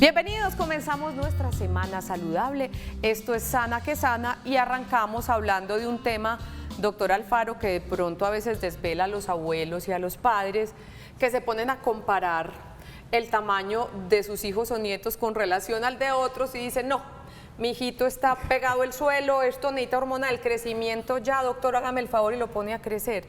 Bienvenidos, comenzamos nuestra semana saludable. Esto es Sana que Sana y arrancamos hablando de un tema, doctor Alfaro, que de pronto a veces desvela a los abuelos y a los padres que se ponen a comparar el tamaño de sus hijos o nietos con relación al de otros y dicen, no, mi hijito está pegado al suelo, esto necesita hormona del crecimiento ya, doctor, hágame el favor, y lo pone a crecer.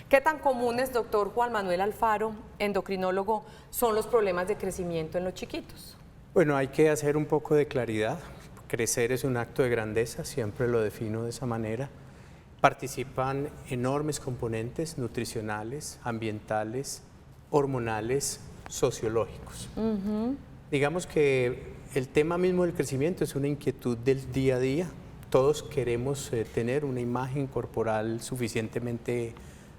¿Qué tan comunes, doctor Juan Manuel Alfaro, endocrinólogo, son los problemas de crecimiento en los chiquitos? Bueno, hay que hacer un poco de claridad. Crecer es un acto de grandeza, siempre lo defino de esa manera. Participan enormes componentes nutricionales, ambientales, hormonales, sociológicos. Digamos que el tema mismo del crecimiento es una inquietud del día a día. Todos queremos tener una imagen corporal suficientemente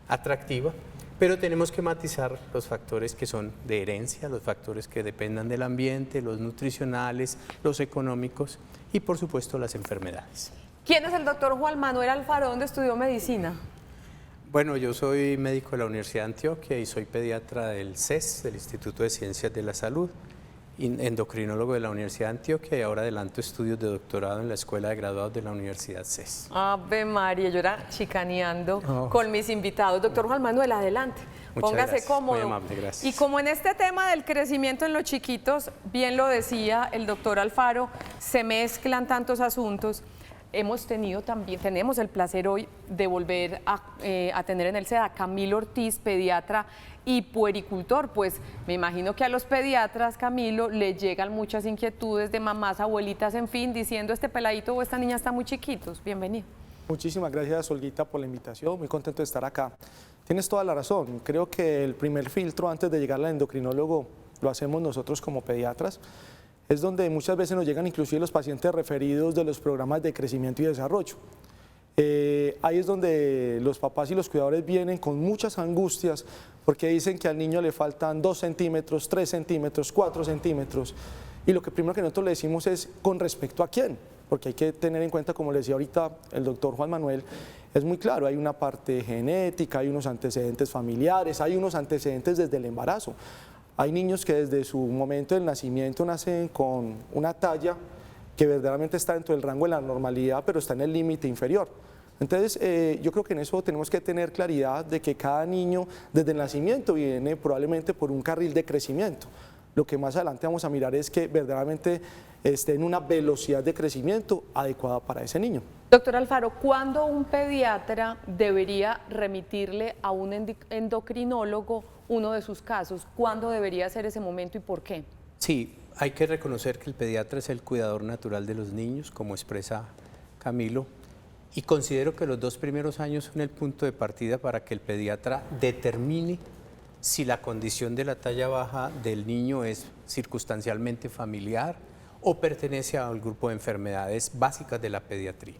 atractiva, pero tenemos que matizar los factores que son de herencia, los factores que dependan del ambiente, los nutricionales, los económicos y por supuesto las enfermedades. ¿Quién es el doctor Juan Manuel Alfaro? ¿Dónde estudió medicina? Bueno, yo soy médico de la Universidad de Antioquia y soy pediatra del CES, del Instituto de Ciencias de la Salud, endocrinólogo de la Universidad de Antioquia y ahora adelanto estudios de doctorado en la Escuela de Graduados de la Universidad CES. Ave María, yo era chicaneando con mis invitados. Doctor Juan Manuel, adelante. Muchas Póngase gracias, cómodo. muy amable, gracias. Y como en este tema del crecimiento en los chiquitos, bien lo decía el doctor Alfaro, se mezclan tantos asuntos. Tenemos el placer hoy de volver a tener en el SED a Camilo Ortiz, pediatra y puericultor. Pues me imagino que a los pediatras, Camilo, le llegan muchas inquietudes de mamás, abuelitas, en fin, diciendo este peladito o esta niña está muy chiquitos. Bienvenido. Muchísimas gracias, Olguita, por la invitación. Muy contento de estar acá. Tienes toda la razón. Creo que el primer filtro antes de llegar al endocrinólogo lo hacemos nosotros como pediatras. Es donde muchas veces nos llegan inclusive los pacientes referidos de los programas de crecimiento y desarrollo. Ahí es donde los papás y los cuidadores vienen con muchas angustias porque dicen que al niño le faltan 2 centímetros, 3 centímetros, 4 centímetros. Y lo que primero que nosotros le decimos es con respecto a quién, porque hay que tener en cuenta, como le decía ahorita el doctor Juan Manuel, es muy claro, hay una parte genética, hay unos antecedentes familiares, hay unos antecedentes desde el embarazo. Hay niños que desde su momento del nacimiento nacen con una talla que verdaderamente está dentro del rango de la normalidad, pero está en el límite inferior. Entonces, yo creo que en eso tenemos que tener claridad de que cada niño desde el nacimiento viene probablemente por un carril de crecimiento. Lo que más adelante vamos a mirar es que verdaderamente esté en una velocidad de crecimiento adecuada para ese niño. Doctor Alfaro, ¿cuándo un pediatra debería remitirle a un endocrinólogo uno de sus casos? ¿Cuándo debería ser ese momento y por qué? Sí, hay que reconocer que el pediatra es el cuidador natural de los niños, como expresa Camilo, y considero que los 2 primeros años son el punto de partida para que el pediatra determine si la condición de la talla baja del niño es circunstancialmente familiar o pertenece al grupo de enfermedades básicas de la pediatría.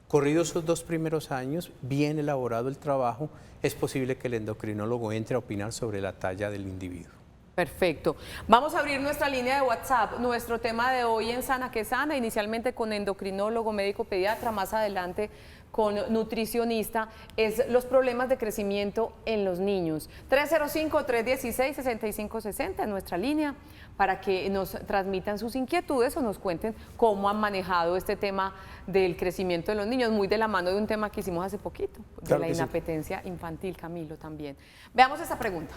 Corridos esos 2 primeros años, bien elaborado el trabajo, es posible que el endocrinólogo entre a opinar sobre la talla del individuo. Perfecto. Vamos a abrir nuestra línea de WhatsApp. Nuestro tema de hoy en Sana que Sana, inicialmente con endocrinólogo, médico pediatra, más adelante con nutricionista, es los problemas de crecimiento en los niños. 305-316-6560 en nuestra línea para que nos transmitan sus inquietudes o nos cuenten cómo han manejado este tema del crecimiento de los niños, muy de la mano de un tema que hicimos hace poquito, de Claro la que sí. inapetencia infantil, Camilo, también. Veamos esta pregunta.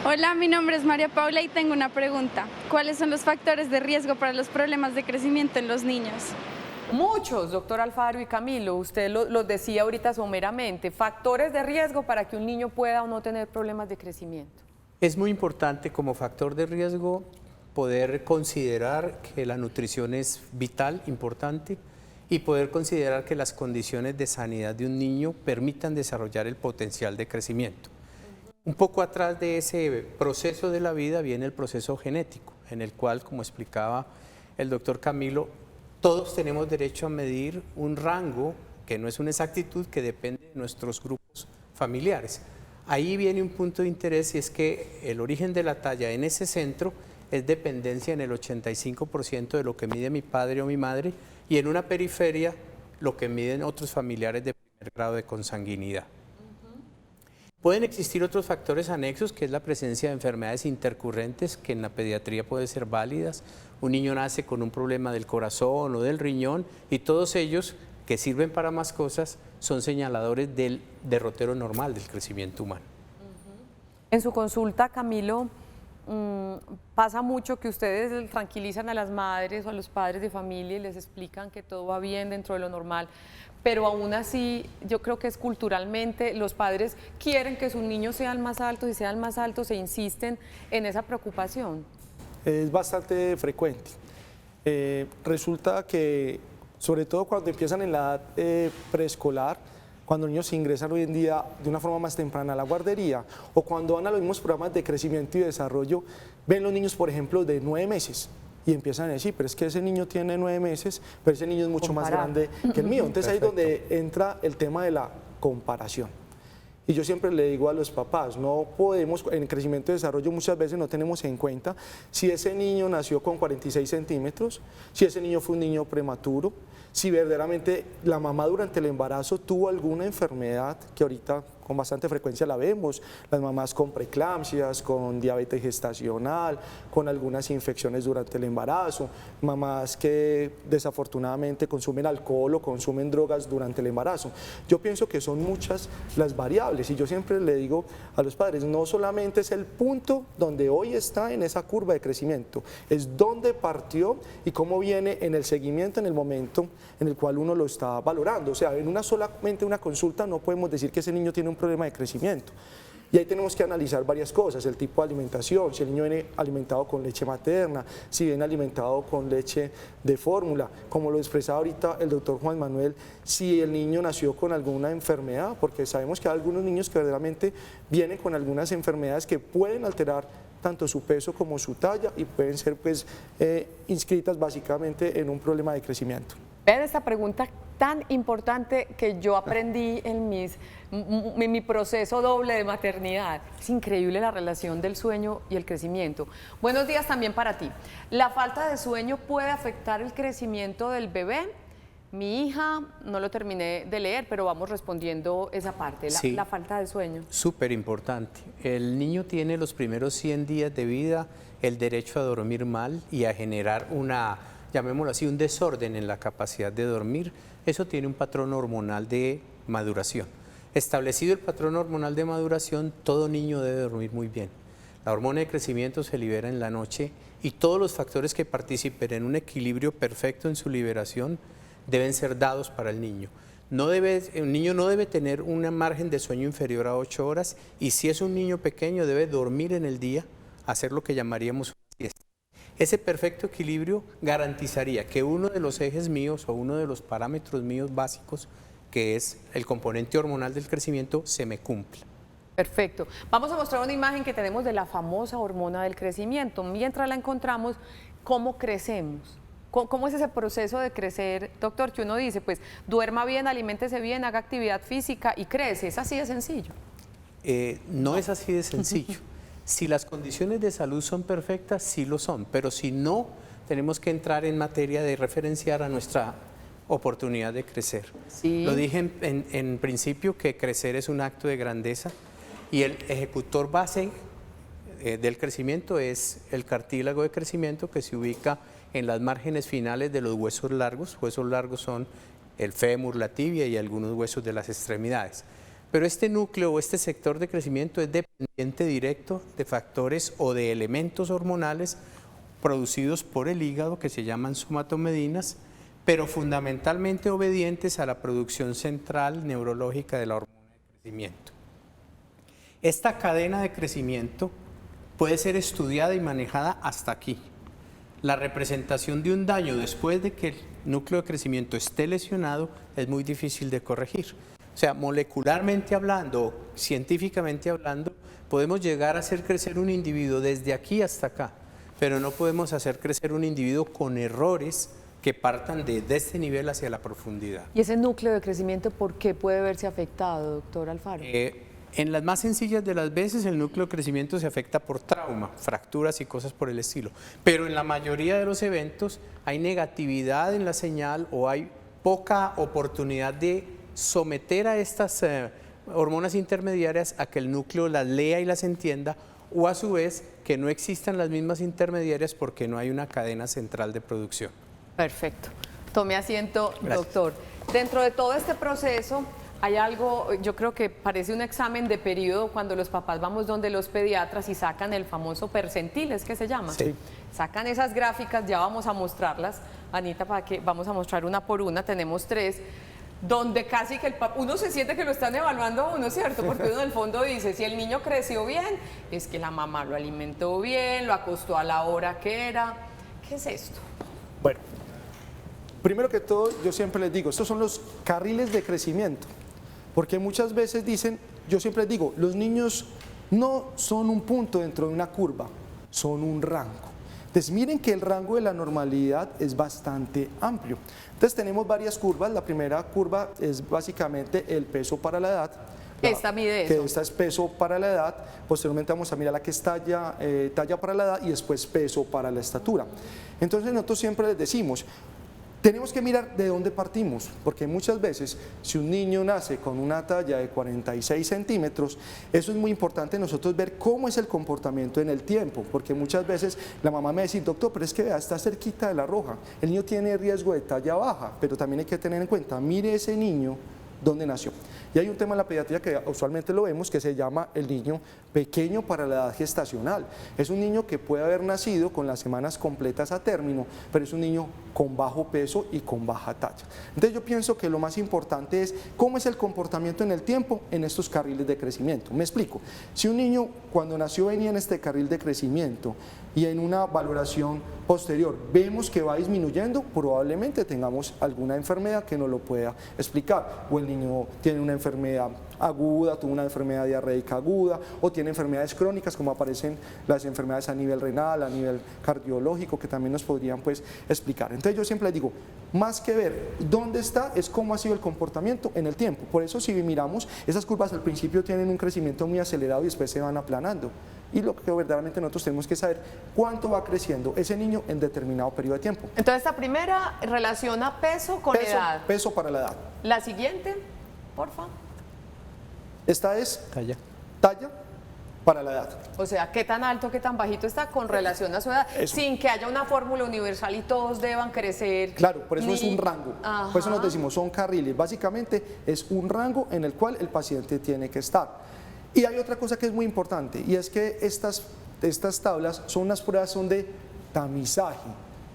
Hola, mi nombre es María Paula y tengo una pregunta. ¿Cuáles son los factores de riesgo para los problemas de crecimiento en los niños? Muchos, doctor Alfaro y Camilo, usted los decía ahorita someramente, factores de riesgo para que un niño pueda o no tener problemas de crecimiento. Es muy importante como factor de riesgo poder considerar que la nutrición es vital, importante, y poder considerar que las condiciones de sanidad de un niño permitan desarrollar el potencial de crecimiento. Un poco atrás de ese proceso de la vida viene el proceso genético, en el cual, como explicaba el doctor Camilo, todos tenemos derecho a medir un rango que no es una exactitud, que depende de nuestros grupos familiares. Ahí viene un punto de interés y es que el origen de la talla en ese centro es dependencia en el 85% de lo que mide mi padre o mi madre y en una periferia lo que miden otros familiares de primer grado de consanguinidad. Pueden existir otros factores anexos, que es la presencia de enfermedades intercurrentes, que en la pediatría pueden ser válidas. Un niño nace con un problema del corazón o del riñón, y todos ellos, que sirven para más cosas, son señaladores del derrotero normal del crecimiento humano. En su consulta, Camilo, pasa mucho que ustedes tranquilizan a las madres o a los padres de familia y les explican que todo va bien dentro de lo normal, pero aún así yo creo que es culturalmente, los padres quieren que sus niños sean más altos y sean más altos e insisten en esa preocupación. Es bastante frecuente. Resulta que, sobre todo cuando empiezan en la edad preescolar, cuando los niños ingresan hoy en día de una forma más temprana a la guardería, o cuando van a los mismos programas de crecimiento y desarrollo, ven los niños, por ejemplo, de 9 meses y empiezan a decir, pero es que ese niño tiene 9 meses, pero ese niño es mucho más grande que el mío. Entonces ahí es donde entra el tema de la comparación. Y yo siempre le digo a los papás, no podemos, en el crecimiento y desarrollo muchas veces no tenemos en cuenta si ese niño nació con 46 centímetros, si ese niño fue un niño prematuro, si verdaderamente la mamá durante el embarazo tuvo alguna enfermedad que ahorita con bastante frecuencia la vemos, las mamás con preeclampsias, con diabetes gestacional, con algunas infecciones durante el embarazo, mamás que desafortunadamente consumen alcohol o consumen drogas durante el embarazo. Yo pienso que son muchas las variables y yo siempre le digo a los padres, no solamente es el punto donde hoy está en esa curva de crecimiento, es dónde partió y cómo viene en el seguimiento en el momento en el cual uno lo está valorando. O sea, en solamente una consulta no podemos decir que ese niño tiene un problema de crecimiento. Y ahí tenemos que analizar varias cosas, el tipo de alimentación, si el niño viene alimentado con leche materna, si viene alimentado con leche de fórmula, como lo expresaba ahorita el doctor Juan Manuel, si el niño nació con alguna enfermedad, porque sabemos que hay algunos niños que verdaderamente vienen con algunas enfermedades que pueden alterar tanto su peso como su talla y pueden ser pues inscritas básicamente en un problema de crecimiento. Vean esta pregunta tan importante que yo aprendí en mi proceso doble de maternidad. Es increíble la relación del sueño y el crecimiento. Buenos días también para ti. ¿La falta de sueño puede afectar el crecimiento del bebé? Mi hija, no lo terminé de leer, pero vamos respondiendo esa parte, Sí, la falta de sueño. súper importante. El niño tiene los primeros 100 días de vida el derecho a dormir mal y a generar llamémoslo así, un desorden en la capacidad de dormir. Eso tiene un patrón hormonal de maduración. Establecido el patrón hormonal de maduración, todo niño debe dormir muy bien. La hormona de crecimiento se libera en la noche y todos los factores que participen en un equilibrio perfecto en su liberación deben ser dados para el niño. Un niño no debe tener un margen de sueño inferior a 8 horas y si es un niño pequeño debe dormir en el día, hacer lo que llamaríamos una siesta. Ese perfecto equilibrio garantizaría que uno de los ejes míos o uno de los parámetros míos básicos, que es el componente hormonal del crecimiento, se me cumpla. Perfecto. Vamos a mostrar una imagen que tenemos de la famosa hormona del crecimiento. Mientras la encontramos, ¿cómo crecemos? ¿Cómo es ese proceso de crecer, doctor? Que uno dice, pues duerma bien, aliméntese bien, haga actividad física y crece. ¿Es así de sencillo? No es así de sencillo. Si las condiciones de salud son perfectas, sí lo son, pero si no, tenemos que entrar en materia de referenciar a nuestra oportunidad de crecer. Sí. Lo dije en principio que crecer es un acto de grandeza y el ejecutor base del crecimiento es el cartílago de crecimiento que se ubica en las márgenes finales de los huesos largos. Huesos largos son el fémur, la tibia y algunos huesos de las extremidades. Pero este núcleo o este sector de crecimiento es dependiente directo de factores o de elementos hormonales producidos por el hígado que se llaman somatomedinas, pero fundamentalmente obedientes a la producción central neurológica de la hormona de crecimiento. Esta cadena de crecimiento puede ser estudiada y manejada hasta aquí. La representación de un daño después de que el núcleo de crecimiento esté lesionado es muy difícil de corregir. O sea, molecularmente hablando, científicamente hablando, podemos llegar a hacer crecer un individuo desde aquí hasta acá, pero no podemos hacer crecer un individuo con errores que partan de este nivel hacia la profundidad. ¿Y ese núcleo de crecimiento por qué puede verse afectado, doctor Alfaro? En las más sencillas de las veces el núcleo de crecimiento se afecta por trauma, fracturas y cosas por el estilo, pero en la mayoría de los eventos hay negatividad en la señal o hay poca oportunidad de someter a estas hormonas intermediarias a que el núcleo las lea y las entienda, o a su vez que no existan las mismas intermediarias porque no hay una cadena central de producción. Perfecto. Tome asiento, Gracias. doctor. Dentro de todo este proceso hay algo, yo creo que parece un examen de periodo cuando los papás vamos donde los pediatras y sacan el famoso percentil, ¿es que se llama? Sí. Sacan esas gráficas, ya vamos a mostrarlas, Anita, para que vamos a mostrar una por una, tenemos 3, donde casi que uno se siente que lo están evaluando a uno, ¿cierto? Porque uno en el fondo dice, si el niño creció bien, es que la mamá lo alimentó bien, lo acostó a la hora que era. ¿Qué es esto? Bueno, primero que todo, yo siempre les digo, estos son los carriles de crecimiento, porque muchas veces dicen, yo siempre les digo, los niños no son un punto dentro de una curva, son un rango. Entonces miren que el rango de la normalidad es bastante amplio. Entonces tenemos varias curvas, la primera curva es básicamente el peso para la edad. Esta mide que eso. esta es peso para la edad, posteriormente vamos a mirar la que es talla, talla para la edad y después peso para la estatura. Entonces nosotros siempre les decimos, tenemos que mirar de dónde partimos, porque muchas veces si un niño nace con una talla de 46 centímetros, eso es muy importante nosotros ver cómo es el comportamiento en el tiempo, porque muchas veces la mamá me dice, doctor, pero es que vea, está cerquita de la roja, el niño tiene riesgo de talla baja, pero también hay que tener en cuenta, mire ese niño dónde nació. Y hay un tema en la pediatría que usualmente lo vemos que se llama el niño pequeño para la edad gestacional. Es un niño que puede haber nacido con las semanas completas a término, pero es un niño con bajo peso y con baja talla. Entonces yo pienso que lo más importante es cómo es el comportamiento en el tiempo en estos carriles de crecimiento. Me explico. Si un niño cuando nació venía en este carril de crecimiento y en una valoración posterior vemos que va disminuyendo, probablemente tengamos alguna enfermedad que nos lo pueda explicar. O el niño tiene una enfermedad aguda, tuvo una enfermedad diarreica aguda, o tiene enfermedades crónicas como aparecen las enfermedades a nivel renal, a nivel cardiológico, que también nos podrían pues explicar. Entonces yo siempre les digo, más que ver dónde está, es cómo ha sido el comportamiento en el tiempo. Por eso si miramos, esas curvas al principio tienen un crecimiento muy acelerado y después se van aplanando. Y lo que verdaderamente nosotros tenemos que saber cuánto va creciendo ese niño en determinado periodo de tiempo. Entonces esta primera relaciona peso con edad. Peso para la edad. La siguiente, porfa. Esta es Talla. talla para la edad. O sea, qué tan alto, qué tan bajito está con relación a su edad, Eso. sin que haya una fórmula universal y todos deban crecer. Claro, por eso ni- es un rango. Ajá. Por eso nos decimos, son carriles. Básicamente es un rango en el cual el paciente tiene que estar. Y hay otra cosa que es muy importante, y es que estas tablas son unas pruebas, son de tamizaje,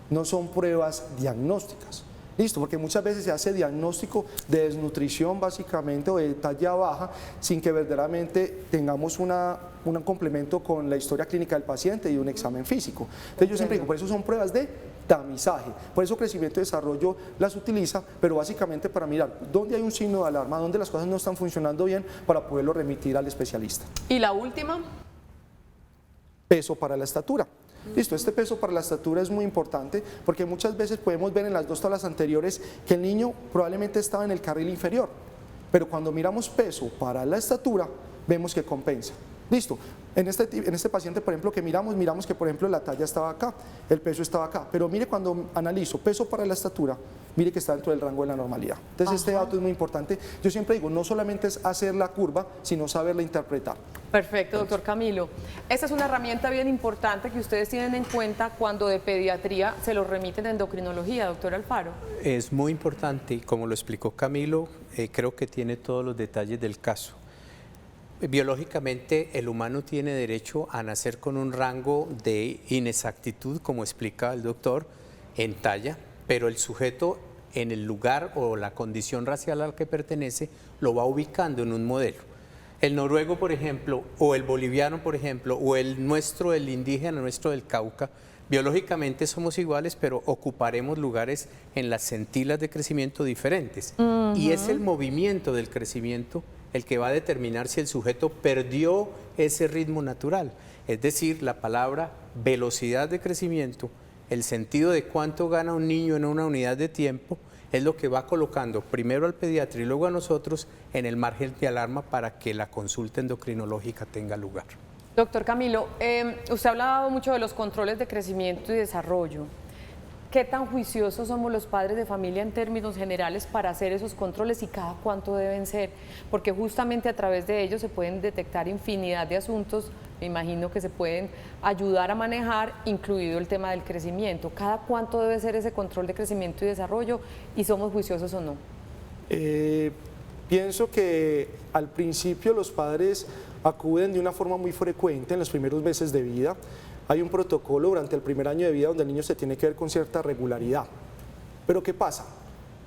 no son pruebas diagnósticas. Listo, porque muchas veces se hace diagnóstico de desnutrición básicamente o de talla baja sin que verdaderamente tengamos un complemento con la historia clínica del paciente y un examen físico. Entonces yo siempre digo, por eso son pruebas de tamizaje, por eso crecimiento y desarrollo las utiliza, pero básicamente para mirar dónde hay un signo de alarma, dónde las cosas no están funcionando bien para poderlo remitir al especialista. Y la última, Peso para la estatura. Listo, este peso para la estatura es muy importante porque muchas veces podemos ver en las dos tablas anteriores que el niño probablemente estaba en el carril inferior, pero cuando miramos peso para la estatura, vemos que compensa. Listo, en este paciente, por ejemplo, que miramos que, por ejemplo, la talla estaba acá, el peso estaba acá, pero mire cuando analizo peso para la estatura, mire que está dentro del rango de la normalidad. Entonces este dato es muy importante. Yo siempre digo, no solamente es hacer la curva, sino saberla interpretar. perfecto, doctor Camilo. Esta es una herramienta bien importante que ustedes tienen en cuenta cuando de pediatría se lo remiten a endocrinología, doctor Alfaro. Es muy importante y como lo explicó Camilo, creo que tiene todos los detalles del caso. Biológicamente el humano tiene derecho a nacer con un rango de inexactitud, como explica el doctor, en talla, pero el sujeto en el lugar o la condición racial al que pertenece lo va ubicando en un modelo. El noruego, por ejemplo, o el boliviano, por ejemplo, o el nuestro, el indígena nuestro del Cauca, biológicamente somos iguales, pero ocuparemos lugares en las centilas de crecimiento diferentes. Y es el movimiento del crecimiento el que va a determinar si el sujeto perdió ese ritmo natural. Es decir, la palabra velocidad de crecimiento, el sentido de cuánto gana un niño en una unidad de tiempo, es lo que va colocando primero al pediatra y luego a nosotros en el margen de alarma para que la consulta endocrinológica tenga lugar. Doctor Camilo, usted ha hablado mucho de los controles de crecimiento y desarrollo. ¿qué tan juiciosos somos los padres de familia en términos generales para hacer esos controles y cada cuánto deben ser? Porque justamente a través de ellos se pueden detectar infinidad de asuntos, me imagino que se pueden ayudar a manejar, incluido el tema del crecimiento. ¿Cada cuánto debe ser ese control de crecimiento y desarrollo y somos juiciosos o no? Pienso que al principio los padres acuden de una forma muy frecuente en los primeros meses de vida. Hay un protocolo durante el primer año de vida donde el niño se tiene que ver con cierta regularidad. Pero ¿qué pasa?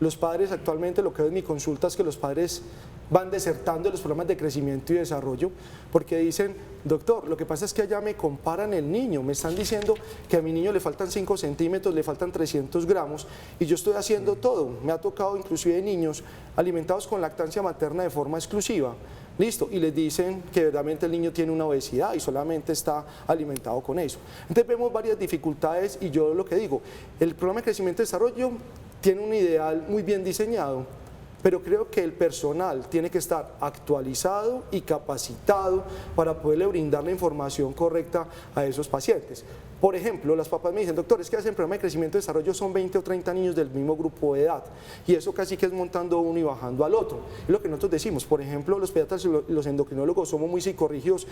Los padres actualmente, lo que veo en mi consulta es que los padres van desertando de los programas de crecimiento y desarrollo porque dicen, doctor, lo que pasa es que allá me comparan el niño, me están diciendo que a mi niño le faltan 5 centímetros, le faltan 300 gramos y yo estoy haciendo todo. Me ha tocado inclusive niños alimentados con lactancia materna de forma exclusiva. Listo, y les dicen que verdaderamente el niño tiene una obesidad y solamente está alimentado con eso. Entonces vemos varias dificultades y yo lo que digo, el programa de crecimiento y desarrollo tiene un ideal muy bien diseñado, pero creo que el personal tiene que estar actualizado y capacitado para poderle brindar la información correcta a esos pacientes. Por ejemplo, las papás me dicen, doctor, es que hacen programa de crecimiento y desarrollo son 20 o 30 niños del mismo grupo de edad y eso casi que es montando uno y bajando al otro. Es lo que nosotros decimos, por ejemplo, los pediatras y los endocrinólogos somos muy psicorrígidos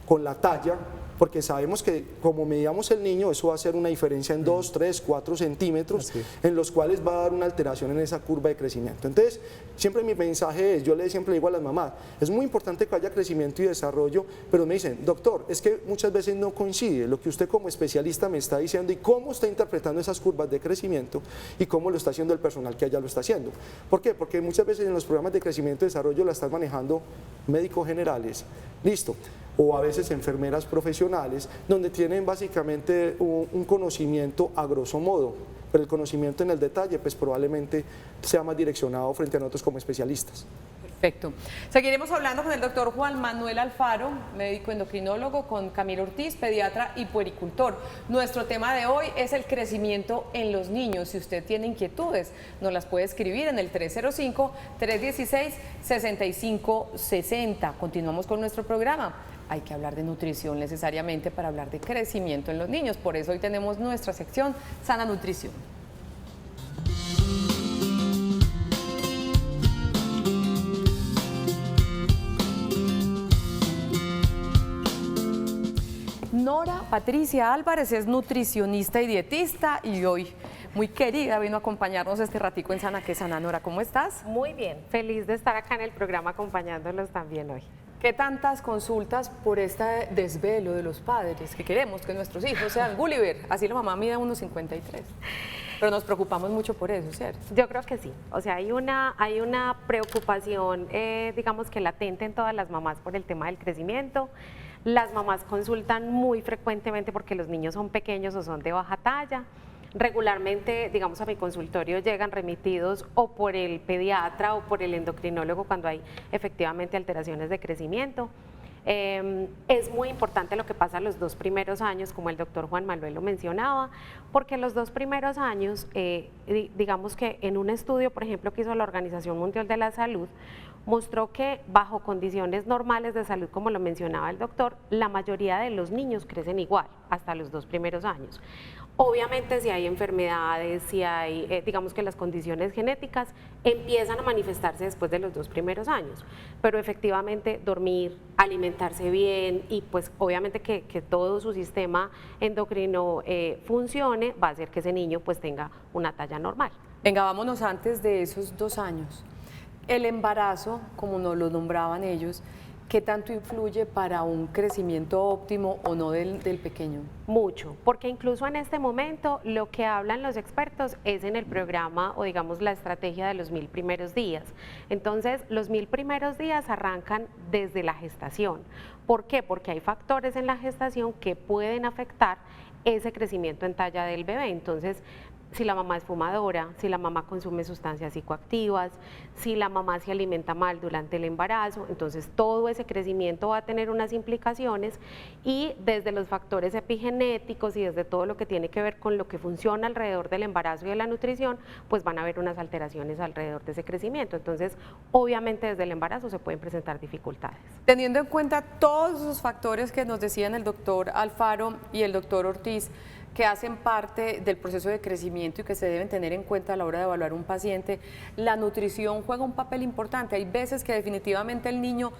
con la talla porque sabemos que como medíamos el niño, eso va a hacer una diferencia en 2, 3, 4 centímetros en los cuales va a dar una alteración en esa curva de crecimiento. Entonces, siempre mi mensaje es, yo siempre digo a las mamás, es muy importante que haya crecimiento y desarrollo, pero me dicen, doctor, es que muchas veces no coincide lo que usted como especialista me está diciendo y cómo está interpretando esas curvas de crecimiento y cómo lo está haciendo el personal que allá lo está haciendo. ¿Por qué? Porque muchas veces en los programas de crecimiento y desarrollo la están manejando médicos generales, listo, o a veces enfermeras profesionales, donde tienen básicamente un conocimiento a grosso modo, pero el conocimiento en el detalle pues probablemente sea más direccionado frente a nosotros como especialistas. Perfecto. Seguiremos hablando con el doctor Juan Manuel Alfaro, médico endocrinólogo, con Camilo Ortiz, pediatra y puericultor. Nuestro tema de hoy es el crecimiento en los niños. Si usted tiene inquietudes, nos las puede escribir en el 305-316-6560. Continuamos con nuestro programa. Hay que hablar de nutrición necesariamente para hablar de crecimiento en los niños. Por eso hoy tenemos nuestra sección Sana Nutrición. Nora Patricia Álvarez es nutricionista y dietista y hoy muy querida vino a acompañarnos este ratico en Sana que Sana. Nora, ¿cómo estás? Muy bien, feliz de estar acá en el programa acompañándolos también hoy. ¿Qué tantas consultas por este desvelo de los padres que queremos que nuestros hijos sean Gulliver? Así la mamá mide 1,53. Pero nos preocupamos mucho por eso, ¿cierto? Yo creo que sí, o sea, hay una preocupación, digamos que latente en todas las mamás por el tema del crecimiento. Las mamás consultan muy frecuentemente porque los niños son pequeños o son de baja talla. Regularmente, digamos, a mi consultorio llegan remitidos o por el pediatra o por el endocrinólogo cuando hay efectivamente alteraciones de crecimiento. Es muy importante lo que pasa los 2 primeros años, como el doctor Juan Manuel lo mencionaba, porque los 2 primeros años, digamos que en un estudio, por ejemplo, que hizo la Organización Mundial de la Salud, mostró que bajo condiciones normales de salud, como lo mencionaba el doctor, la mayoría de los niños crecen igual hasta los 2 primeros años. Obviamente si hay enfermedades, si hay, digamos que las condiciones genéticas empiezan a manifestarse después de los 2 primeros años, pero efectivamente dormir, alimentarse bien y pues obviamente que todo su sistema endocrino funcione va a hacer que ese niño pues tenga una talla normal. Venga, vámonos antes de esos 2 años. El embarazo, como nos lo nombraban ellos, ¿qué tanto influye para un crecimiento óptimo o no del pequeño? Mucho, porque incluso en este momento lo que hablan los expertos es en el programa o digamos la estrategia de los 1000 primeros días. Entonces, los 1000 primeros días arrancan desde la gestación. ¿Por qué? Porque hay factores en la gestación que pueden afectar ese crecimiento en talla del bebé. Entonces, si la mamá es fumadora, si la mamá consume sustancias psicoactivas, si la mamá se alimenta mal durante el embarazo, entonces todo ese crecimiento va a tener unas implicaciones y desde los factores epigenéticos y desde todo lo que tiene que ver con lo que funciona alrededor del embarazo y de la nutrición, pues van a haber unas alteraciones alrededor de ese crecimiento. Entonces, obviamente desde el embarazo se pueden presentar dificultades. Teniendo en cuenta todos esos factores que nos decían el doctor Alfaro y el doctor Ortiz, que hacen parte del proceso de crecimiento y que se deben tener en cuenta a la hora de evaluar un paciente. La nutrición juega un papel importante. Hay veces que definitivamente el niño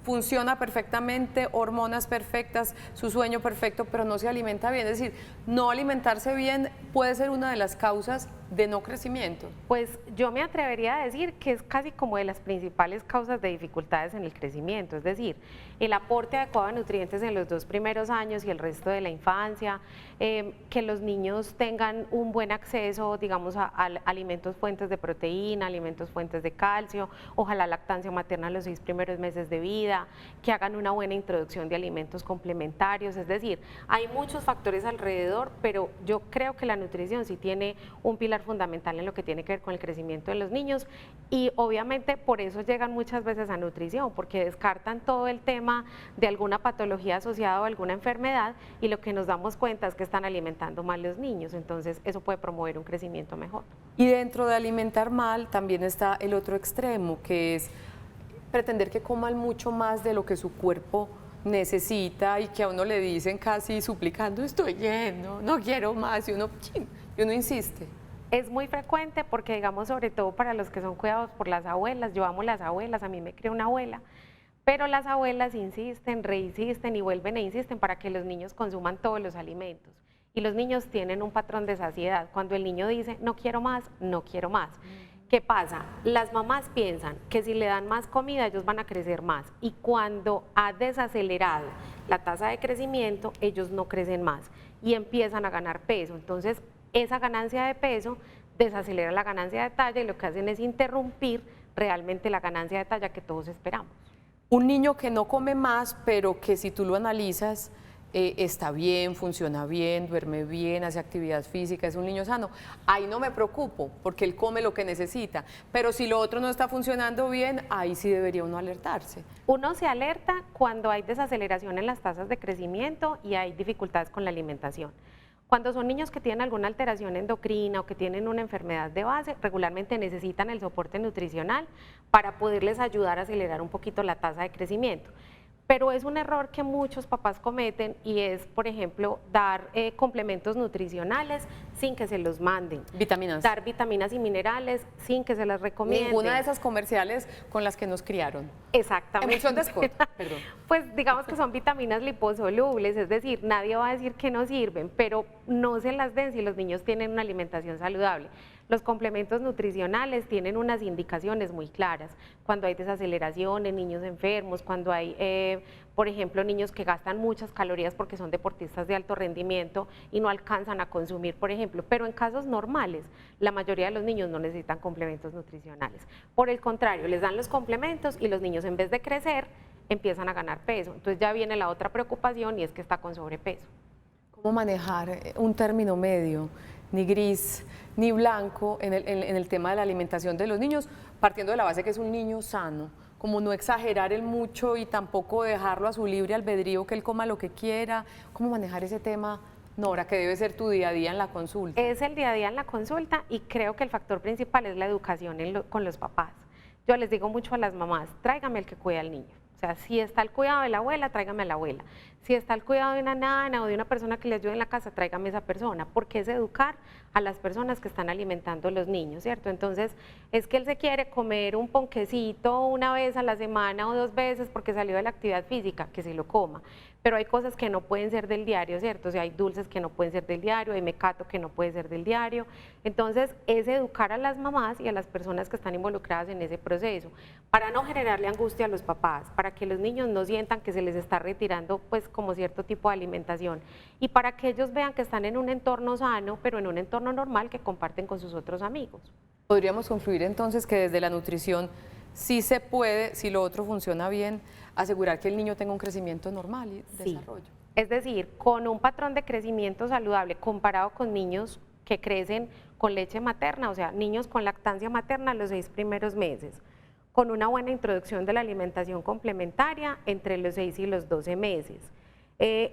funciona perfectamente, hormonas perfectas, su sueño perfecto, pero no se alimenta bien. Es decir, no alimentarse bien puede ser una de las causas de no crecimiento. Pues yo me atrevería a decir que es casi como de las principales causas de dificultades en el crecimiento, es decir, el aporte adecuado de nutrientes en los 2 primeros años y el resto de la infancia, que los niños tengan un buen acceso, digamos, a alimentos fuentes de proteína, alimentos fuentes de calcio, ojalá lactancia materna los 6 primeros meses de vida, que hagan una buena introducción de alimentos complementarios, es decir, hay muchos factores alrededor, pero yo creo que la nutrición sí tiene un pilar fundamental en lo que tiene que ver con el crecimiento de los niños y obviamente por eso llegan muchas veces a nutrición, porque descartan todo el tema de alguna patología asociada a alguna enfermedad y lo que nos damos cuenta es que están alimentando mal los niños, entonces eso puede promover un crecimiento mejor. Y dentro de alimentar mal también está el otro extremo, que es pretender que coman mucho más de lo que su cuerpo necesita y que a uno le dicen casi suplicando, estoy lleno, no quiero más, y uno insiste. Es muy frecuente porque, digamos, sobre todo para los que son cuidados por las abuelas, yo amo las abuelas, a mí me crió una abuela, pero las abuelas insisten, reinsisten y vuelven e insisten para que los niños consuman todos los alimentos. Y los niños tienen un patrón de saciedad. Cuando el niño dice, no quiero más, no quiero más. ¿Qué pasa? Las mamás piensan que si le dan más comida, ellos van a crecer más. Y cuando ha desacelerado la tasa de crecimiento, ellos no crecen más y empiezan a ganar peso. Entonces, esa ganancia de peso desacelera la ganancia de talla y lo que hacen es interrumpir realmente la ganancia de talla que todos esperamos. Un niño que no come más, pero que si tú lo analizas, está bien, funciona bien, duerme bien, hace actividad física, es un niño sano. Ahí no me preocupo porque él come lo que necesita, pero si lo otro no está funcionando bien, ahí sí debería uno alertarse. Uno se alerta cuando hay desaceleración en las tasas de crecimiento y hay dificultades con la alimentación. Cuando son niños que tienen alguna alteración endocrina o que tienen una enfermedad de base, regularmente necesitan el soporte nutricional para poderles ayudar a acelerar un poquito la tasa de crecimiento. Pero es un error que muchos papás cometen y es, por ejemplo, dar complementos nutricionales sin que se los manden. Vitaminas. Dar vitaminas y minerales sin que se las recomienden. Ninguna de esas comerciales con las que nos criaron. Exactamente. Emulsión de Scott, perdón. Pues digamos que son vitaminas liposolubles, es decir, nadie va a decir que no sirven, pero no se las den si los niños tienen una alimentación saludable. Los complementos nutricionales tienen unas indicaciones muy claras, cuando hay desaceleración en niños enfermos, cuando hay, por ejemplo, niños que gastan muchas calorías porque son deportistas de alto rendimiento y no alcanzan a consumir, por ejemplo, pero en casos normales, la mayoría de los niños no necesitan complementos nutricionales. Por el contrario, les dan los complementos y los niños en vez de crecer, empiezan a ganar peso. Entonces ya viene la otra preocupación y es que está con sobrepeso. ¿Cómo manejar un término medio, ni gris, ni blanco en el tema de la alimentación de los niños, partiendo de la base que es un niño sano? Como no exagerar el mucho y tampoco dejarlo a su libre albedrío, que él coma lo que quiera. ¿Cómo manejar ese tema, Nora, que debe ser tu día a día en la consulta? Es el día a día en la consulta y creo que el factor principal es la educación con los papás. Yo les digo mucho a las mamás, tráigame el que cuida al niño. O sea, si está el cuidado de la abuela, tráigame a la abuela. Si está el cuidado de una nana o de una persona que le ayude en la casa, tráigame a esa persona, porque es educar a las personas que están alimentando a los niños, ¿cierto? Entonces, es que él se quiere comer un ponquecito una vez a la semana o 2 veces porque salió de la actividad física, que se lo coma. Pero hay cosas que no pueden ser del diario, ¿cierto? O sea, hay dulces que no pueden ser del diario, hay mecato que no puede ser del diario. Entonces, es educar a las mamás y a las personas que están involucradas en ese proceso, para no generarle angustia a los papás, para que los niños no sientan que se les está retirando, pues, como cierto tipo de alimentación, y para que ellos vean que están en un entorno sano, pero en un entorno normal que comparten con sus otros amigos. Podríamos concluir entonces que desde la nutrición sí se puede, si lo otro funciona bien, asegurar que el niño tenga un crecimiento normal y desarrollo. Es decir, con un patrón de crecimiento saludable comparado con niños que crecen con leche materna, o sea, niños con lactancia materna los 6 primeros meses, con una buena introducción de la alimentación complementaria entre los 6 y los 12 meses.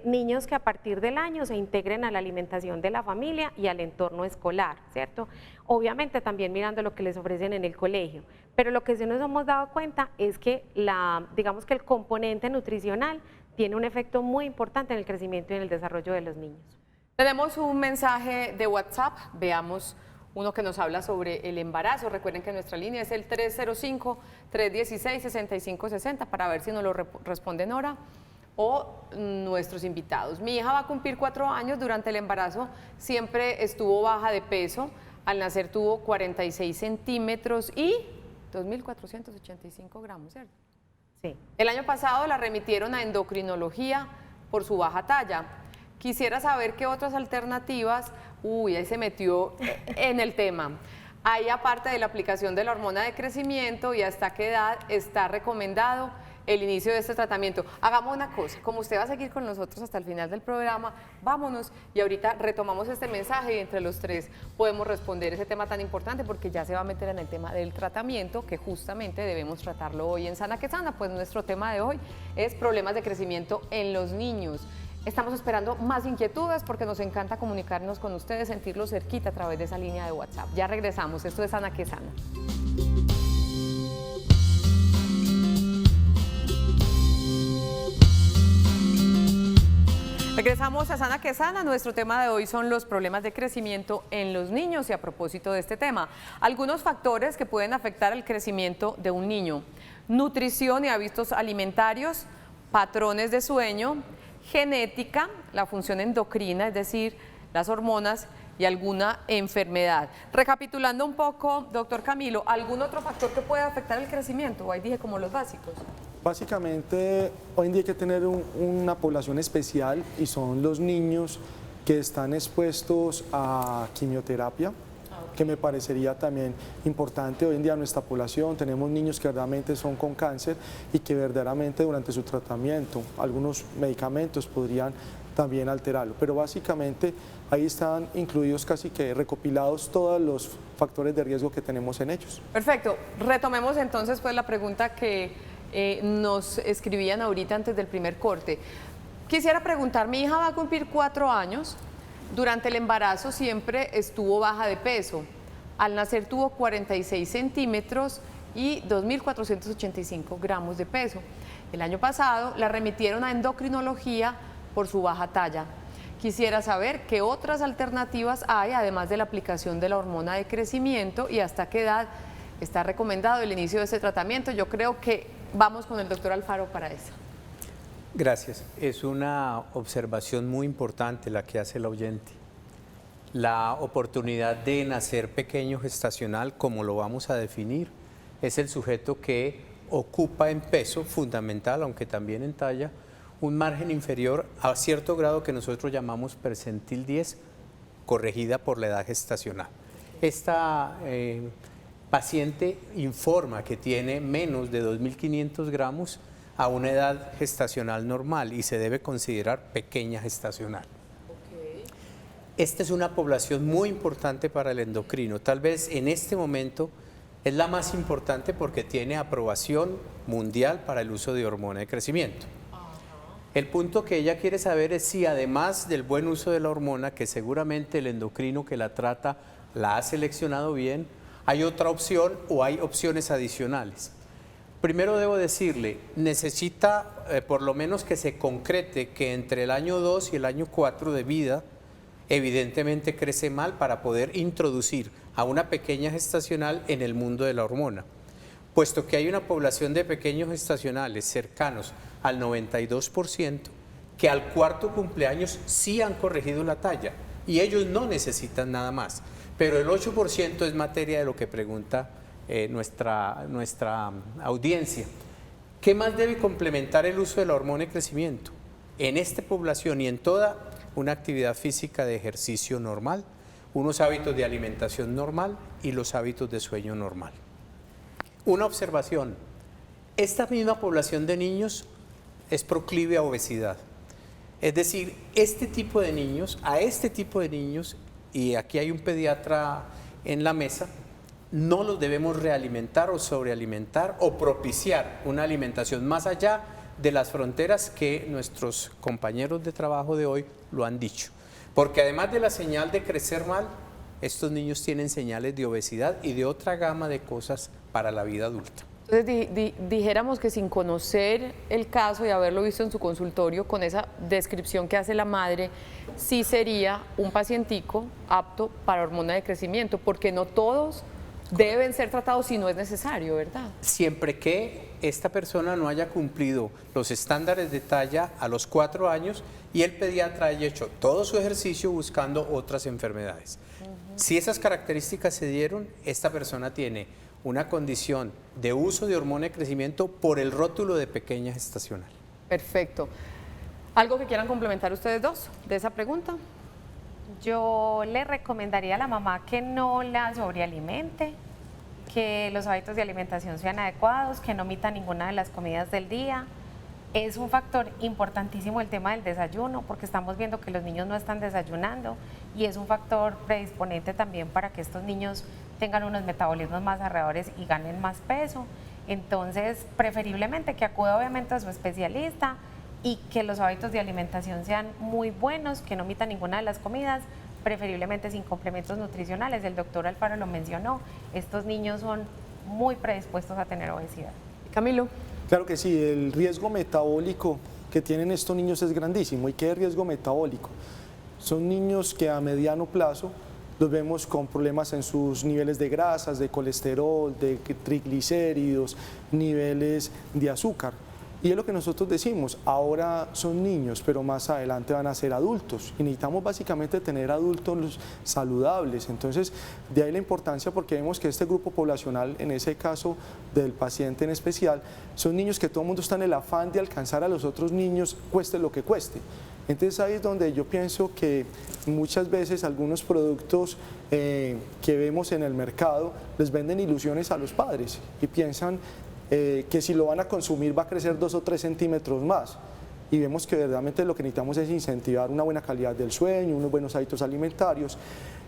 Niños que a partir del año se integren a la alimentación de la familia y al entorno escolar, ¿cierto? Obviamente también mirando lo que les ofrecen en el colegio, pero lo que sí nos hemos dado cuenta es que digamos que el componente nutricional tiene un efecto muy importante en el crecimiento y en el desarrollo de los niños. Tenemos un mensaje de WhatsApp, veamos uno que nos habla sobre el embarazo. Recuerden que nuestra línea es el 305-316-6560 para ver si nos lo responde Nora o nuestros invitados. Mi hija va a cumplir 4 años, durante el embarazo siempre estuvo baja de peso, al nacer tuvo 46 centímetros y 2.485 gramos, ¿cierto? Sí. El año pasado la remitieron a endocrinología por su baja talla. Quisiera saber qué otras alternativas, ahí se metió en el tema. Hay, aparte de la aplicación de la hormona de crecimiento, y hasta qué edad está recomendado el inicio de este tratamiento. Hagamos una cosa, como usted va a seguir con nosotros hasta el final del programa, vámonos y ahorita retomamos este mensaje y entre los tres podemos responder ese tema tan importante, porque ya se va a meter en el tema del tratamiento, que justamente debemos tratarlo hoy en Sana que Sana. Pues nuestro tema de hoy es problemas de crecimiento en los niños. Estamos esperando más inquietudes porque nos encanta comunicarnos con ustedes, sentirlos cerquita a través de esa línea de WhatsApp. Ya regresamos, esto es Sana que Sana. Regresamos a Sana que Sana. Nuestro tema de hoy son los problemas de crecimiento en los niños, y a propósito de este tema, algunos factores que pueden afectar el crecimiento de un niño: nutrición y hábitos alimentarios, patrones de sueño, genética, la función endocrina, es decir, las hormonas, y alguna enfermedad. Recapitulando un poco, doctor Camilo, ¿algún otro factor que pueda afectar el crecimiento? Ahí dije como los básicos. Básicamente, hoy en día hay que tener una población especial, y son los niños que están expuestos a quimioterapia, que me parecería también importante. Hoy en día en nuestra población tenemos niños que verdaderamente son con cáncer y que verdaderamente durante su tratamiento algunos medicamentos podrían también alterarlo, pero básicamente ahí están incluidos, casi que recopilados, todos los factores de riesgo que tenemos en ellos. Perfecto, retomemos entonces pues la pregunta que nos escribían ahorita antes del primer corte. Quisiera preguntar, mi hija va a cumplir 4 años, durante el embarazo siempre estuvo baja de peso, al nacer tuvo 46 centímetros y 2.485 gramos de peso. El año pasado la remitieron a endocrinología por su baja talla. Quisiera saber qué otras alternativas hay, además de la aplicación de la hormona de crecimiento, y hasta qué edad está recomendado el inicio de este tratamiento. Yo creo que vamos con el doctor Alfaro para eso. Gracias. Es una observación muy importante la que hace el oyente. La oportunidad de nacer pequeño gestacional, como lo vamos a definir, es el sujeto que ocupa en peso fundamental, aunque también en talla, un margen inferior a cierto grado que nosotros llamamos percentil 10, corregida por la edad gestacional. Esta paciente informa que tiene menos de 2.500 gramos a una edad gestacional normal y se debe considerar pequeña gestacional. Esta es una población muy importante para el endocrino. Tal vez en este momento es la más importante porque tiene aprobación mundial para el uso de hormona de crecimiento. El punto que ella quiere saber es si, además del buen uso de la hormona, que seguramente el endocrino que la trata la ha seleccionado bien, hay otra opción o hay opciones adicionales. Primero debo decirle, necesita por lo menos que se concrete que entre el año 2 y el año 4 de vida, evidentemente crece mal para poder introducir a una pequeña gestacional en el mundo de la hormona. Puesto que hay una población de pequeños gestacionales cercanos al 92%, que al 4º cumpleaños sí han corregido la talla y ellos no necesitan nada más. Pero el 8% es materia de lo que pregunta nuestra audiencia. ¿Qué más debe complementar el uso de la hormona de crecimiento? En esta población y en toda, una actividad física de ejercicio normal, unos hábitos de alimentación normal y los hábitos de sueño normal. Una observación, esta misma población de niños es proclive a obesidad. Es decir, a este tipo de niños, y aquí hay un pediatra en la mesa, no los debemos realimentar o sobrealimentar o propiciar una alimentación más allá de las fronteras que nuestros compañeros de trabajo de hoy lo han dicho. Porque además de la señal de crecer mal, estos niños tienen señales de obesidad y de otra gama de cosas para la vida adulta. Entonces dijéramos que sin conocer el caso y haberlo visto en su consultorio, con esa descripción que hace la madre, sí sería un pacientico apto para hormona de crecimiento, porque no todos deben ser tratados si no es necesario, ¿verdad? Siempre que esta persona no haya cumplido los estándares de talla a los 4 años y el pediatra haya hecho todo su ejercicio buscando otras enfermedades. Si esas características se dieron, esta persona tiene una condición de uso de hormona de crecimiento por el rótulo de pequeña gestacional. Perfecto. ¿Algo que quieran complementar ustedes dos de esa pregunta? Yo le recomendaría a la mamá que no la sobrealimente, que los hábitos de alimentación sean adecuados, que no omita ninguna de las comidas del día. Es un factor importantísimo el tema del desayuno, porque estamos viendo que los niños no están desayunando y es un factor predisponente también para que estos niños tengan unos metabolismos más arredores y ganen más peso. Entonces, preferiblemente que acuda obviamente a su especialista y que los hábitos de alimentación sean muy buenos, que no omita ninguna de las comidas, preferiblemente sin complementos nutricionales. El doctor Alfaro lo mencionó, estos niños son muy predispuestos a tener obesidad. Camilo. Claro que sí, el riesgo metabólico que tienen estos niños es grandísimo. ¿Y qué es riesgo metabólico? Son niños que a mediano plazo los vemos con problemas en sus niveles de grasas, de colesterol, de triglicéridos, niveles de azúcar. Y es lo que nosotros decimos, ahora son niños, pero más adelante van a ser adultos. Y necesitamos básicamente tener adultos saludables. Entonces, de ahí la importancia, porque vemos que este grupo poblacional, en ese caso del paciente en especial, son niños que todo el mundo está en el afán de alcanzar a los otros niños, cueste lo que cueste. Entonces ahí es donde yo pienso que muchas veces algunos productos que vemos en el mercado les venden ilusiones a los padres y piensan que si lo van a consumir va a crecer 2 o 3 centímetros más. Y vemos que verdaderamente lo que necesitamos es incentivar una buena calidad del sueño, unos buenos hábitos alimentarios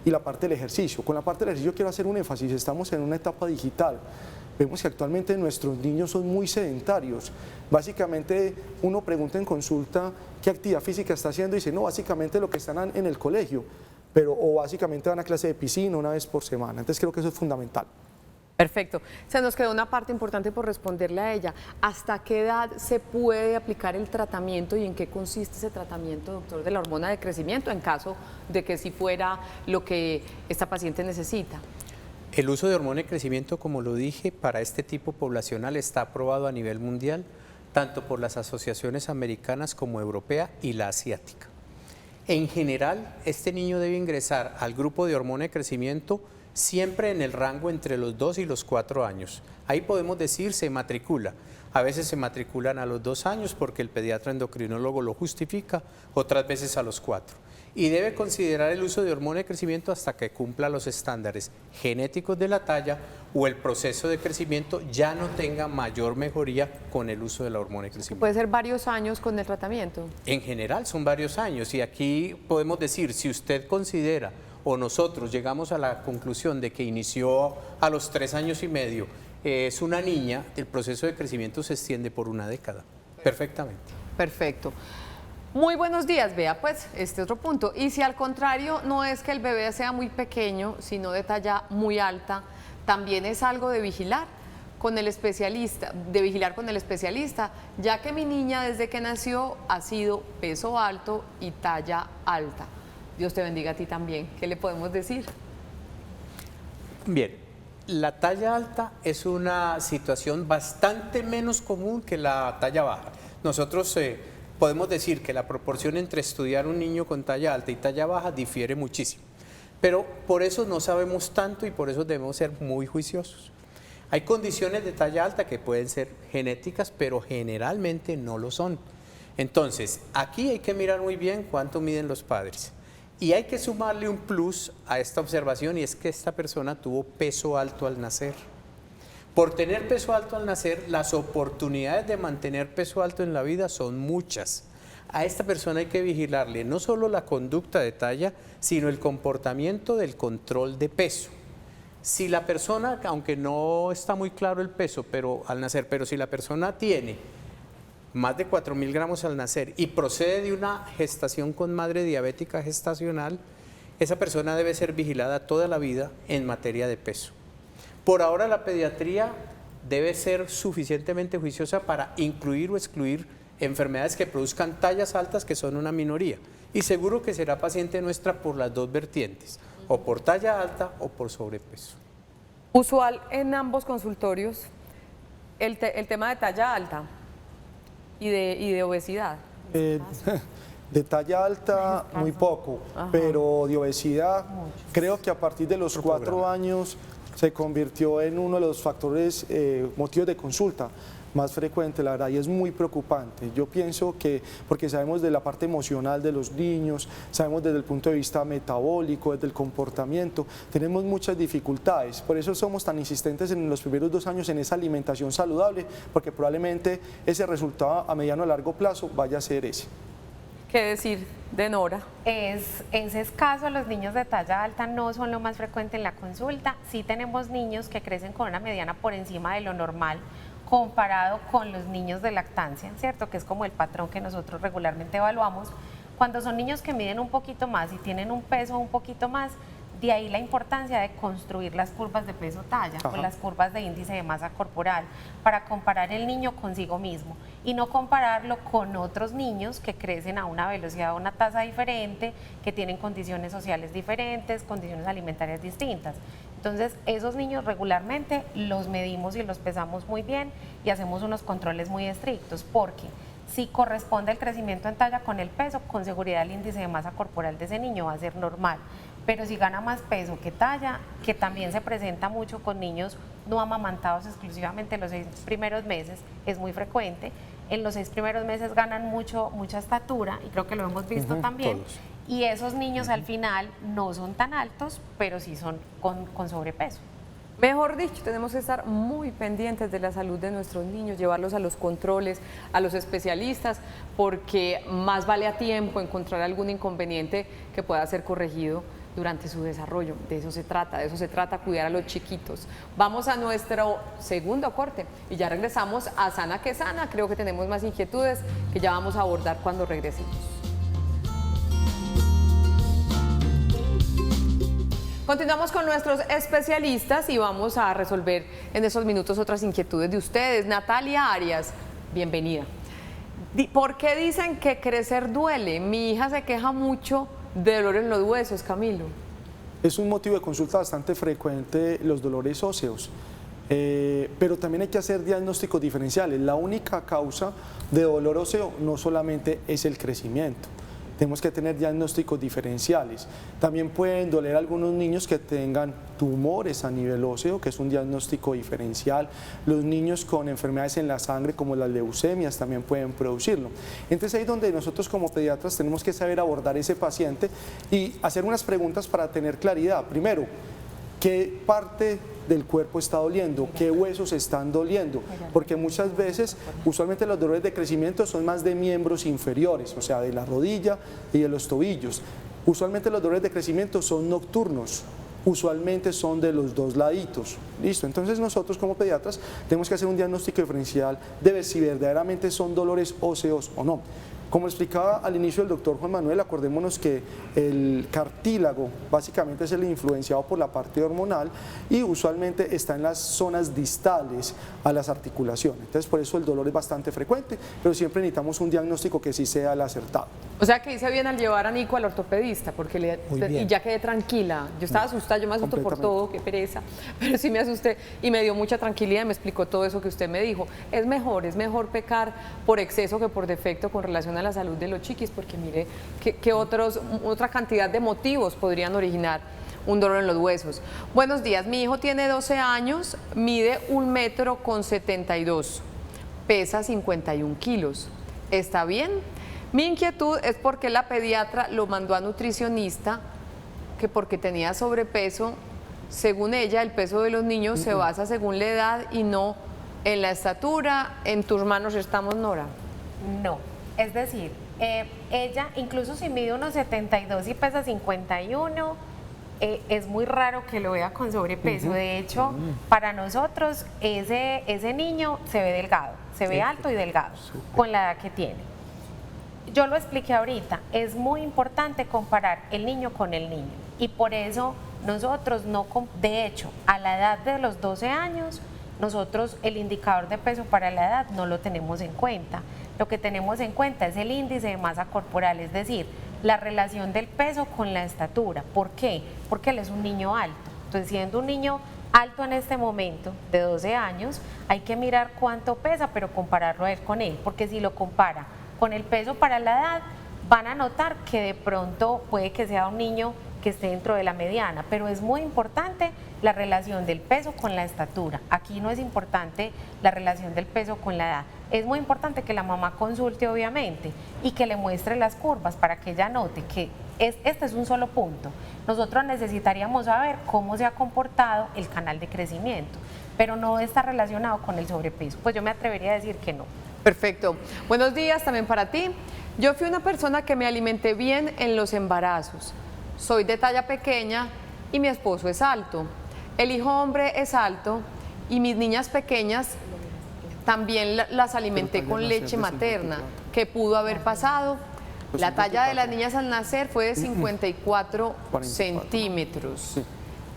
y la parte del ejercicio. Con la parte del ejercicio quiero hacer un énfasis, estamos en una etapa digital. Vemos que actualmente nuestros niños son muy sedentarios. Básicamente uno pregunta en consulta qué actividad física está haciendo y dice, no, básicamente lo que están en el colegio, o básicamente van a clase de piscina una vez por semana. Entonces creo que eso es fundamental. Perfecto. Se nos quedó una parte importante por responderle a ella. ¿Hasta qué edad se puede aplicar el tratamiento y en qué consiste ese tratamiento, doctor, de la hormona de crecimiento, en caso de que sí fuera lo que esta paciente necesita? El uso de hormona de crecimiento, como lo dije, para este tipo poblacional está aprobado a nivel mundial, tanto por las asociaciones americanas como europea y la asiática. En general, este niño debe ingresar al grupo de hormona de crecimiento siempre en el rango entre los 2 y los 4 años. Ahí podemos decir se matricula. A veces se matriculan a los 2 años porque el pediatra endocrinólogo lo justifica, otras veces a los 4. Y debe considerar el uso de hormona de crecimiento hasta que cumpla los estándares genéticos de la talla o el proceso de crecimiento ya no tenga mayor mejoría con el uso de la hormona de crecimiento. ¿Puede ser varios años con el tratamiento? En general son varios años y aquí podemos decir, si usted considera o nosotros llegamos a la conclusión de que inició a los 3 años y medio, es una niña, el proceso de crecimiento se extiende por una década, perfectamente. Perfecto. Muy buenos días, vea pues este otro punto. Y si al contrario no es que el bebé sea muy pequeño, sino de talla muy alta, también es algo de vigilar con el especialista, ya que mi niña desde que nació ha sido peso alto y talla alta. Dios te bendiga a ti también. ¿Qué le podemos decir? Bien, la talla alta es una situación bastante menos común que la talla baja. Nosotros podemos decir que la proporción entre estudiar un niño con talla alta y talla baja difiere muchísimo, pero por eso no sabemos tanto y por eso debemos ser muy juiciosos. Hay condiciones de talla alta que pueden ser genéticas, pero generalmente no lo son. Entonces, aquí hay que mirar muy bien cuánto miden los padres. Y hay que sumarle un plus a esta observación y es que esta persona tuvo peso alto al nacer. Por tener peso alto al nacer, las oportunidades de mantener peso alto en la vida son muchas. A esta persona hay que vigilarle no solo la conducta de talla, sino el comportamiento del control de peso. Si la persona, aunque no está muy claro el peso al nacer, pero si la persona tiene más de 4.000 gramos al nacer y procede de una gestación con madre diabética gestacional, esa persona debe ser vigilada toda la vida en materia de peso. Por ahora la pediatría debe ser suficientemente juiciosa para incluir o excluir enfermedades que produzcan tallas altas, que son una minoría. Y seguro que será paciente nuestra por las dos vertientes, o por talla alta o por sobrepeso. Usual en ambos consultorios el tema de talla alta y de obesidad. De talla alta, muy poco, pero de obesidad, creo que a partir de los 4 años se convirtió en uno de los factores, motivos de consulta más frecuente, la verdad, y es muy preocupante. Yo pienso que, porque sabemos de la parte emocional de los niños, sabemos desde el punto de vista metabólico, desde el comportamiento, tenemos muchas dificultades, por eso somos tan insistentes en los primeros 2 años en esa alimentación saludable, porque probablemente ese resultado a mediano a largo plazo vaya a ser ese. ¿Qué decir de Nora? Es escaso, los niños de talla alta no son lo más frecuente en la consulta. Sí tenemos niños que crecen con una mediana por encima de lo normal comparado con los niños de lactancia, ¿cierto? Que es como el patrón que nosotros regularmente evaluamos. Cuando son niños que miden un poquito más y tienen un peso un poquito más, de ahí la importancia de construir las curvas de peso-talla o las curvas de índice de masa corporal para comparar el niño consigo mismo y no compararlo con otros niños que crecen a una velocidad o una tasa diferente, que tienen condiciones sociales diferentes, condiciones alimentarias distintas. Entonces, esos niños regularmente los medimos y los pesamos muy bien y hacemos unos controles muy estrictos, porque si corresponde el crecimiento en talla con el peso, con seguridad el índice de masa corporal de ese niño va a ser normal. Pero si gana más peso que talla, que también se presenta mucho con niños no amamantados exclusivamente los 6 primeros meses, es muy frecuente. En los 6 primeros meses ganan mucha estatura, y creo que lo hemos visto también. Todos. Y esos niños al final no son tan altos, pero sí son con sobrepeso. Mejor dicho, tenemos que estar muy pendientes de la salud de nuestros niños, llevarlos a los controles, a los especialistas, porque más vale a tiempo encontrar algún inconveniente que pueda ser corregido durante su desarrollo. De eso se trata, cuidar a los chiquitos. Vamos a nuestro segundo corte y ya regresamos a Sana que Sana. Creo que tenemos más inquietudes que ya vamos a abordar cuando regresemos. Continuamos con nuestros especialistas y vamos a resolver en esos minutos otras inquietudes de ustedes. Natalia Arias, bienvenida. ¿Por qué dicen que crecer duele? Mi hija se queja mucho de dolor en los huesos, Camilo. Es un motivo de consulta bastante frecuente los dolores óseos, pero también hay que hacer diagnósticos diferenciales. La única causa de dolor óseo no solamente es el crecimiento. Tenemos que tener diagnósticos diferenciales. También pueden doler algunos niños que tengan tumores a nivel óseo, que es un diagnóstico diferencial. Los niños con enfermedades en la sangre, como las leucemias, también pueden producirlo. Entonces ahí es donde nosotros como pediatras tenemos que saber abordar ese paciente y hacer unas preguntas para tener claridad. Primero, ¿qué parte del cuerpo está doliendo? ¿Qué huesos están doliendo? Porque muchas veces, usualmente los dolores de crecimiento son más de miembros inferiores, o sea, de la rodilla y de los tobillos. Usualmente los dolores de crecimiento son nocturnos, usualmente son de los 2 laditos. Listo, entonces nosotros como pediatras tenemos que hacer un diagnóstico diferencial de ver si verdaderamente son dolores óseos o no. Como explicaba al inicio el doctor Juan Manuel, acordémonos que el cartílago básicamente es el influenciado por la parte hormonal y usualmente está en las zonas distales a las articulaciones. Entonces por eso el dolor es bastante frecuente, pero siempre necesitamos un diagnóstico que sí sea el acertado. O sea que hice bien al llevar a Nico al ortopedista, porque y ya quedé tranquila. Yo estaba asustada, yo me asusto por todo, qué pereza, pero sí me asusté y me dio mucha tranquilidad y me explicó todo eso que usted me dijo. Es mejor pecar por exceso que por defecto con relación a la salud de los chiquis, porque mire que otra cantidad de motivos podrían originar un dolor en los huesos. Buenos días, mi hijo tiene 12 años, mide 1,72 m, pesa 51 kilos. ¿Está bien? Mi inquietud es porque la pediatra lo mandó a nutricionista, que porque tenía sobrepeso, según ella, el peso de los niños se basa según la edad y no en la estatura. ¿En tus manos estamos, Nora? No, es decir, ella incluso si mide 1,72 y pesa 51, es muy raro que lo vea con sobrepeso. De hecho, para nosotros ese niño se ve delgado, se ve alto y delgado con la edad que tiene. Yo lo expliqué ahorita, es muy importante comparar el niño con el niño y por eso nosotros de hecho, a la edad de los 12 años nosotros el indicador de peso para la edad no lo tenemos en cuenta. Lo que tenemos en cuenta es el índice de masa corporal, es decir, la relación del peso con la estatura. ¿Por qué? Porque él es un niño alto. Entonces, siendo un niño alto en este momento, de 12 años, hay que mirar cuánto pesa, pero compararlo a él con él, porque si lo compara con el peso para la edad, van a notar que de pronto puede que sea un niño que esté dentro de la mediana, pero es muy importante la relación del peso con la estatura. Aquí no es importante la relación del peso con la edad. Es muy importante que la mamá consulte, obviamente, y que le muestre las curvas para que ella note que este es un solo punto. Nosotros necesitaríamos saber cómo se ha comportado el canal de crecimiento, pero no está relacionado con el sobrepeso. Pues yo me atrevería a decir que no. Perfecto. Buenos días también para ti. Yo fui una persona que me alimenté bien en los embarazos. Soy de talla pequeña y mi esposo es alto. El hijo hombre es alto y mis niñas pequeñas también las alimenté con leche materna. ¿Qué pudo haber pasado? La talla de las niñas al nacer fue de 54 centímetros.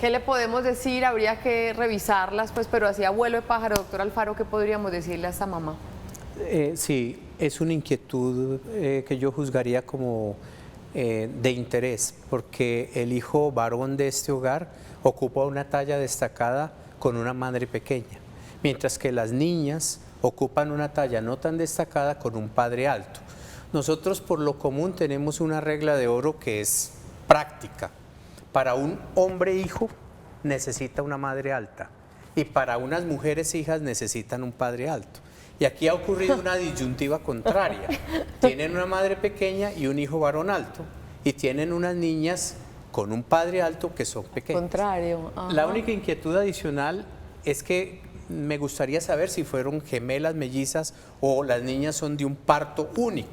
¿Qué le podemos decir? Habría que revisarlas, pues, pero así a vuelo de pájaro, doctor Alfaro, ¿qué podríamos decirle a esta mamá? Sí, es una inquietud que yo juzgaría como de interés, porque el hijo varón de este hogar ocupa una talla destacada con una madre pequeña, mientras que las niñas ocupan una talla no tan destacada con un padre alto. Nosotros por lo común tenemos una regla de oro que es práctica. Para un hombre hijo necesita una madre alta y para unas mujeres hijas necesitan un padre alto. Y aquí ha ocurrido una disyuntiva contraria. Tienen una madre pequeña y un hijo varón alto y tienen unas niñas con un padre alto que son pequeñas. Contrario. Ajá. La única inquietud adicional es que me gustaría saber si fueron gemelas, mellizas o las niñas son de un parto único.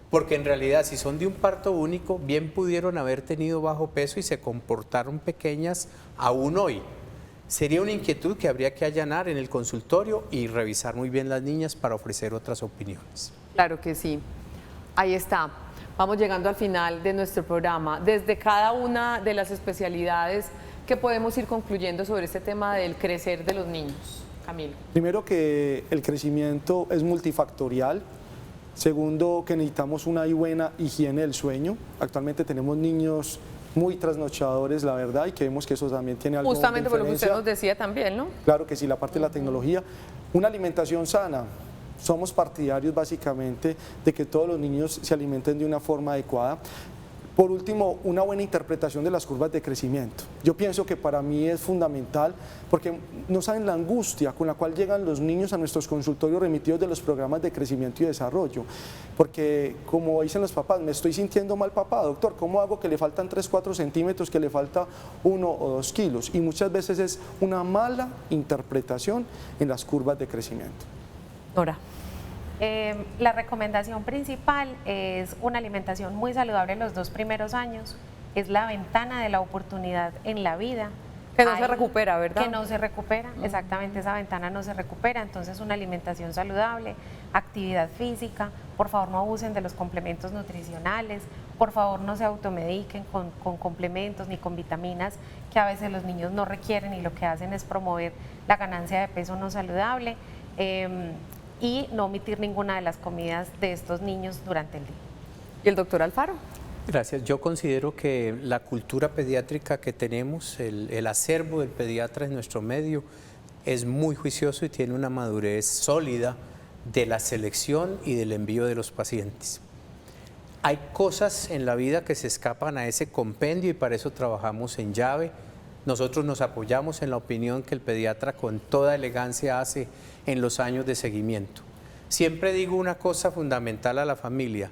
Porque en realidad si son de un parto único, bien pudieron haber tenido bajo peso y se comportaron pequeñas aún hoy. Sería una inquietud que habría que allanar en el consultorio y revisar muy bien las niñas para ofrecer otras opiniones. Claro que sí. Ahí está. Vamos llegando al final de nuestro programa. Desde cada una de las especialidades, ¿qué podemos ir concluyendo sobre este tema del crecer de los niños? Camilo. Primero, que el crecimiento es multifactorial. Segundo, que necesitamos una buena higiene del sueño. Actualmente tenemos niños muy trasnochadores, la verdad, y que vemos que eso también tiene algo de Justamente por lo que usted diferencia. nos decía también, ¿no? Claro que sí, la parte de la tecnología. Una alimentación sana. Somos partidarios básicamente de que todos los niños se alimenten de una forma adecuada. Por último, una buena interpretación de las curvas de crecimiento. Yo pienso que para mí es fundamental porque no saben la angustia con la cual llegan los niños a nuestros consultorios remitidos de los programas de crecimiento y desarrollo. Porque como dicen los papás, me estoy sintiendo mal papá, doctor, ¿cómo hago que le faltan 3, 4 centímetros, que le falta 1 o 2 kilos? Y muchas veces es una mala interpretación en las curvas de crecimiento. Nora. La recomendación principal es una alimentación muy saludable en los 2 primeros años. Es la ventana de la oportunidad en la vida. Que no se recupera, ¿verdad? Que no se recupera, exactamente, esa ventana no se recupera. Entonces, una alimentación saludable, actividad física, por favor no abusen de los complementos nutricionales, por favor no se automediquen con complementos ni con vitaminas que a veces los niños no requieren y lo que hacen es promover la ganancia de peso no saludable. Y no omitir ninguna de las comidas de estos niños durante el día. ¿Y el doctor Alfaro? Gracias. Yo considero que la cultura pediátrica que tenemos, el acervo del pediatra en nuestro medio, es muy juicioso y tiene una madurez sólida de la selección y del envío de los pacientes. Hay cosas en la vida que se escapan a ese compendio y para eso trabajamos en llave. Nosotros nos apoyamos en la opinión que el pediatra con toda elegancia hace en los años de seguimiento. Siempre digo una cosa fundamental a la familia: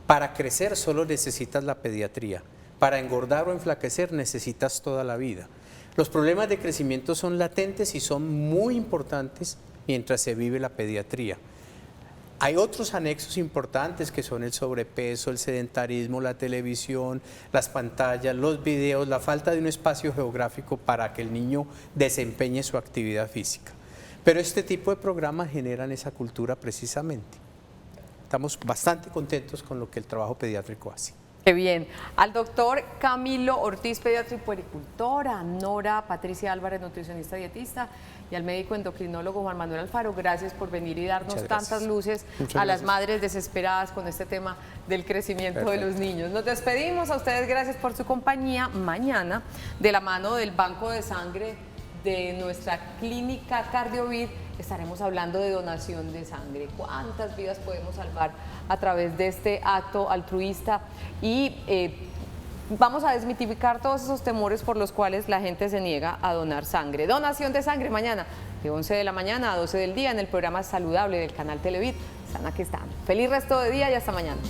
para crecer solo necesitas la pediatría, para engordar o enflaquecer necesitas toda la vida. Los problemas de crecimiento son latentes y son muy importantes mientras se vive la pediatría. Hay otros anexos importantes que son el sobrepeso, el sedentarismo, la televisión, las pantallas, los videos, la falta de un espacio geográfico para que el niño desempeñe su actividad física. Pero este tipo de programas generan esa cultura precisamente. Estamos bastante contentos con lo que el trabajo pediátrico hace. Qué bien. Al doctor Camilo Ortiz, pediatra y puericultor, a Nora Patricia Álvarez, nutricionista dietista, y al médico endocrinólogo Juan Manuel Alfaro, gracias por venir y darnos tantas luces a las madres desesperadas con este tema del crecimiento de los niños. Nos despedimos, a ustedes gracias por su compañía. Mañana, de la mano del Banco de Sangre de nuestra clínica Cardiovid, estaremos hablando de donación de sangre. ¿Cuántas vidas podemos salvar a través de este acto altruista? Y vamos a desmitificar todos esos temores por los cuales la gente se niega a donar sangre. Donación de sangre mañana, de 11 de la mañana a 12 del día, en el programa Saludable del canal Televid, Sana que Sana. Feliz resto de día y hasta mañana.